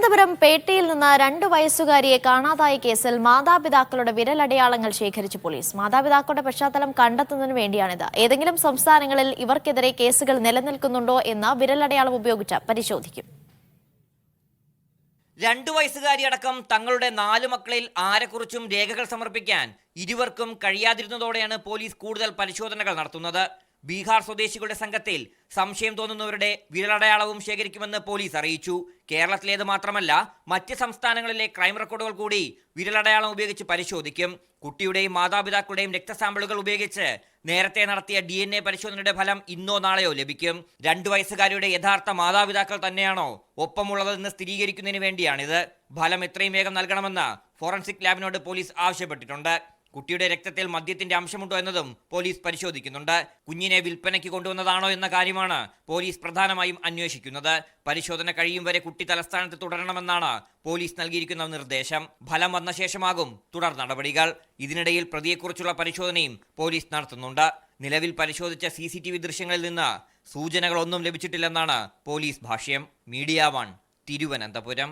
തിരുവനന്തപുരം പേട്ടയിൽ നിന്ന് 2 വയസ്സുകാരിയെ കാണാതായ കേസിൽ മാതാപിതാക്കളുടെ വിരലടയാളങ്ങൾ ശേഖരിച്ചു പോലീസ്. മാതാപിതാക്കളുടെ പശ്ചാത്തലം കണ്ടെത്തുന്നതിന് വേണ്ടിയാണിത്. ഏതെങ്കിലും സംസ്ഥാനങ്ങളിൽ ഇവർക്കെതിരെ കേസുകൾ നിലനിൽക്കുന്നുണ്ടോ എന്ന് വിരലടയാളം ഉപയോഗിച്ച് പരിശോധിക്കും. 2 വയസ്സുകാരിയടക്കം തങ്ങളുടെ 4 മക്കളിൽ ആരെക്കുറിച്ചും രേഖകൾ സമർപ്പിക്കാൻ ഇരുവർക്കും കഴിയാതിരുന്നതോടെയാണ് പോലീസ് കൂടുതൽ പരിശോധനകൾ നടത്തുന്നത്. ബീഹാർ സ്വദേശികളുടെ സംഘത്തിൽ സംശയം തോന്നുന്നവരുടെ വിരലടയാളവും ശേഖരിക്കുമെന്ന് പോലീസ് അറിയിച്ചു. കേരളത്തിലേത് മാത്രമല്ല, മറ്റ് സംസ്ഥാനങ്ങളിലെ ക്രൈം റെക്കോർഡുകൾ കൂടി വിരലടയാളം ഉപയോഗിച്ച് പരിശോധിക്കും. കുട്ടിയുടെയും മാതാപിതാക്കളുടെയും രക്തസാമ്പിളുകൾ ഉപയോഗിച്ച് നേരത്തെ നടത്തിയ DNA പരിശോധനയുടെ ഫലം ഇന്നോ നാളെയോ ലഭിക്കും. 2 വയസ്സുകാരിയുടെ യഥാർത്ഥ മാതാപിതാക്കൾ തന്നെയാണോ ഒപ്പമുള്ളതെന്ന് സ്ഥിരീകരിക്കുന്നതിന് വേണ്ടിയാണിത്. ഫലം എത്രയും വേഗം നൽകണമെന്ന് ഫോറൻസിക് ലാബിനോട് പോലീസ് ആവശ്യപ്പെട്ടിട്ടുണ്ട്. കുട്ടിയുടെ രക്തത്തിൽ മദ്യത്തിന്റെ അംശമുണ്ടോ എന്നതും പോലീസ് പരിശോധിക്കുന്നുണ്ട്. കുഞ്ഞിനെ വിൽപ്പനയ്ക്ക് കൊണ്ടുവന്നതാണോ എന്ന കാര്യമാണ് പോലീസ് പ്രധാനമായും അന്വേഷിക്കുന്നത്. പരിശോധന കഴിയും വരെ കുട്ടി തലസ്ഥാനത്ത് തുടരണമെന്നാണ് പോലീസ് നൽകിയിരിക്കുന്ന നിർദ്ദേശം. ഫലം വന്ന ശേഷമാകും തുടർ നടപടികൾ. ഇതിനിടയിൽ പ്രതിയെക്കുറിച്ചുള്ള പരിശോധനയും പോലീസ് നടത്തുന്നുണ്ട്. നിലവിൽ പരിശോധിച്ച CCTV ദൃശ്യങ്ങളിൽ നിന്ന് സൂചനകളൊന്നും ലഭിച്ചിട്ടില്ലെന്നാണ് പോലീസ് ഭാഷ്യം. മീഡിയ 1 തിരുവനന്തപുരം.